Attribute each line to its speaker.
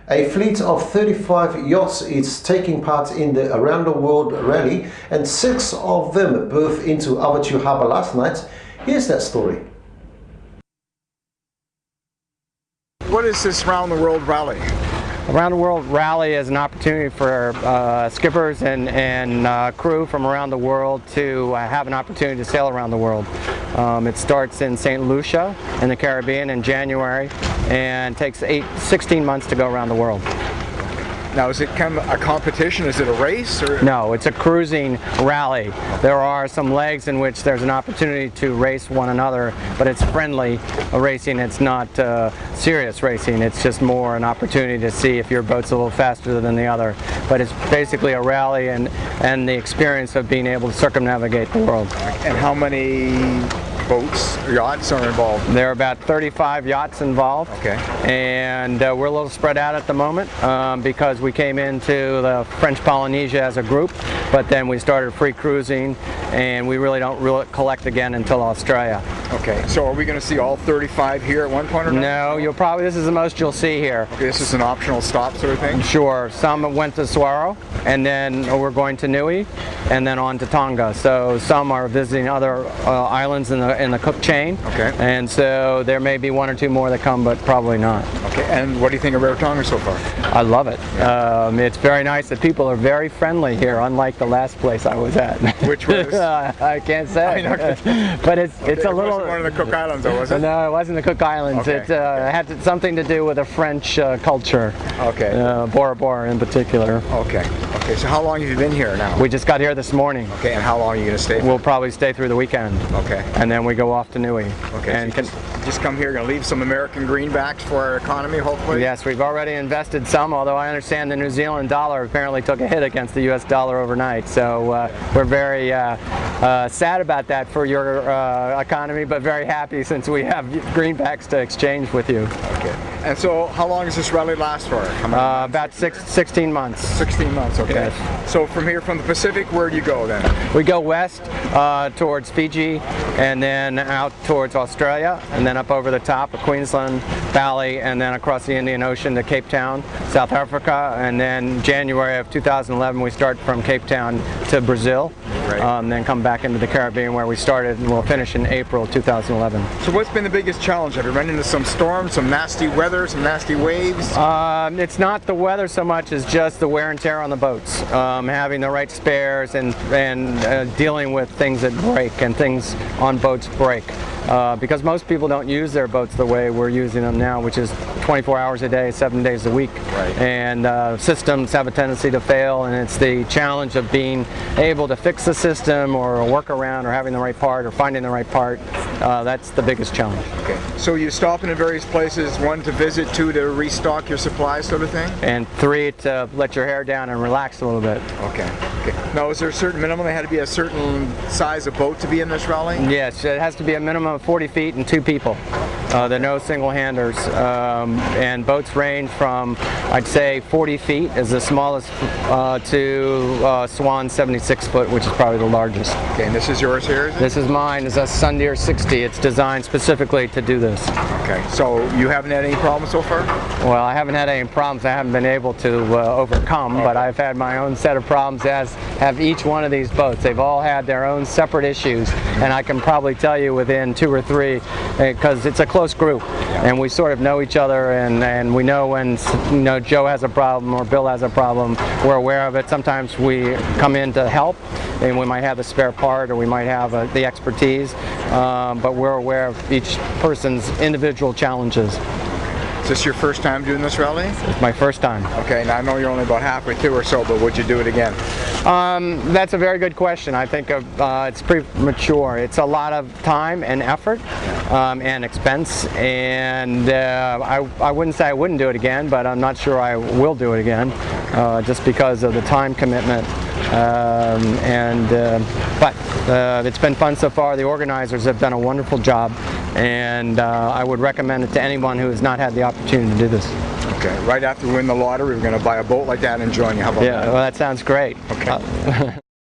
Speaker 1: A fleet of 35 yachts is taking part in the Around the World rally, and 6 of them berthed into Avatu Harbour last night. Here's that story.
Speaker 2: What is this Around the World rally?
Speaker 3: Around the World Rally is an opportunity for skippers and crew from around the world to have an opportunity to sail around the world. It starts in St. Lucia in the Caribbean in January and takes 16 months to go around the world.
Speaker 2: Now, is it kind of a competition? Is it a race? Or?
Speaker 3: No, it's a cruising rally. There are some legs in which there's an opportunity to race one another, but it's friendly racing. It's not serious racing. It's just more an opportunity to see if your boat's a little faster than the other. But it's basically a rally and the experience of being able to circumnavigate the world.
Speaker 2: And how many boats or yachts are involved?
Speaker 3: There are about 35 yachts involved.
Speaker 2: Okay.
Speaker 3: And we're a little spread out at the moment because we came into the French Polynesia as a group, but then we started free cruising, and we really don't collect again until Australia.
Speaker 2: Okay, so are we going to see all 35 here at one point or not?
Speaker 3: No, this is the most you'll see here.
Speaker 2: Okay, this is an optional stop sort of thing?
Speaker 3: Sure. Some went to Saguaro, and then we're going to Niue, and then on to Tonga. So some are visiting other islands in the Cook chain.
Speaker 2: Okay.
Speaker 3: And so there may be 1 or 2 more that come, but probably not.
Speaker 2: Okay, and what do you think of Rarotonga so far?
Speaker 3: I love it. It's very nice. The people are very friendly here, unlike the last place I was at.
Speaker 2: Which was?
Speaker 3: I can't say. But it's a little.
Speaker 2: It wasn't one of the Cook Islands, though, was it?
Speaker 3: No, it wasn't the Cook Islands.
Speaker 2: Okay.
Speaker 3: It had something to do with a French culture.
Speaker 2: Okay.
Speaker 3: Bora Bora in particular.
Speaker 2: Okay. Okay. So how long have you been here now?
Speaker 3: We just got here this morning.
Speaker 2: Okay. And how long are you going to stay?
Speaker 3: We'll probably stay through the weekend.
Speaker 2: Okay.
Speaker 3: And then we go off to Niue.
Speaker 2: Okay.
Speaker 3: And
Speaker 2: so just come here, going to leave some American greenbacks for our economy, hopefully?
Speaker 3: Yes, we've already invested some, although I understand the New Zealand dollar apparently took a hit against the US dollar overnight. So we're very sad about that for your economy, but very happy since we have greenbacks to exchange with you.
Speaker 2: Okay. And so how long does this rally last for?
Speaker 3: About 16 months.
Speaker 2: 16 months, okay.
Speaker 3: Yes.
Speaker 2: So from here, from the Pacific, where do you go then?
Speaker 3: We go west towards Fiji, and then out towards Australia, and then up over the top of Queensland Valley, and then across the Indian Ocean to Cape Town, South Africa, and then January of 2011 we start from Cape Town to Brazil,
Speaker 2: right.
Speaker 3: Then come back into the Caribbean where we started, and we'll finish in April 2011.
Speaker 2: So what's been the biggest challenge? Have you run into some storms, some nasty weather, some nasty waves?
Speaker 3: It's not the weather so much as just the wear and tear on the boats. Having the right spares and dealing with things that break and things on boats break. Because most people don't use their boats the way we're using them now, which is 24 hours a day, 7 days a week.
Speaker 2: Right.
Speaker 3: And systems have a tendency to fail, and it's the challenge of being able to fix the system or work around or having the right part or finding the right part. That's the biggest challenge.
Speaker 2: Okay. So you stop in various places, 1 to visit, 2 to restock your supplies sort of thing?
Speaker 3: And 3 to let your hair down and relax a little bit.
Speaker 2: Okay. Okay. Now, is there a certain minimum? It had to be a certain size of boat to be in this rally?
Speaker 3: Yes, it has to be a minimum of 40 feet and 2 people. There are no single-handers, and boats range from, I'd say, 40 feet is the smallest to Swan 76 foot, which is probably the largest.
Speaker 2: Okay, and this is yours here, is it?
Speaker 3: This is mine. It's a Sundeer 60. It's designed specifically to do this.
Speaker 2: Okay, so you haven't had any problems so far?
Speaker 3: Well, I haven't had any problems I haven't been able to overcome, but I've had my own set of problems, as have each one of these boats. They've all had their own separate issues, and I can probably tell you within 2 or 3, because it's a close group, and we sort of know each other, and we know when Joe has a problem or Bill has a problem. We're aware of it. Sometimes we come in to help, and we might have the spare part or we might have the expertise, but we're aware of each person's individual challenges.
Speaker 2: Is this your first time doing this rally?
Speaker 3: It's my first time.
Speaker 2: Okay, now I know you're only about halfway through or so, but would you do it again?
Speaker 3: That's a very good question. I think it's premature. It's a lot of time and effort and expense, and I wouldn't say I wouldn't do it again, but I'm not sure I will do it again, just because of the time commitment. But it's been fun so far. The organizers have done a wonderful job, and I would recommend it to anyone who has not had the opportunity to do this.
Speaker 2: Okay, right after we win the lottery, we're going to buy a boat like that and join you. How about that?
Speaker 3: Yeah, well, that sounds great.
Speaker 2: Okay.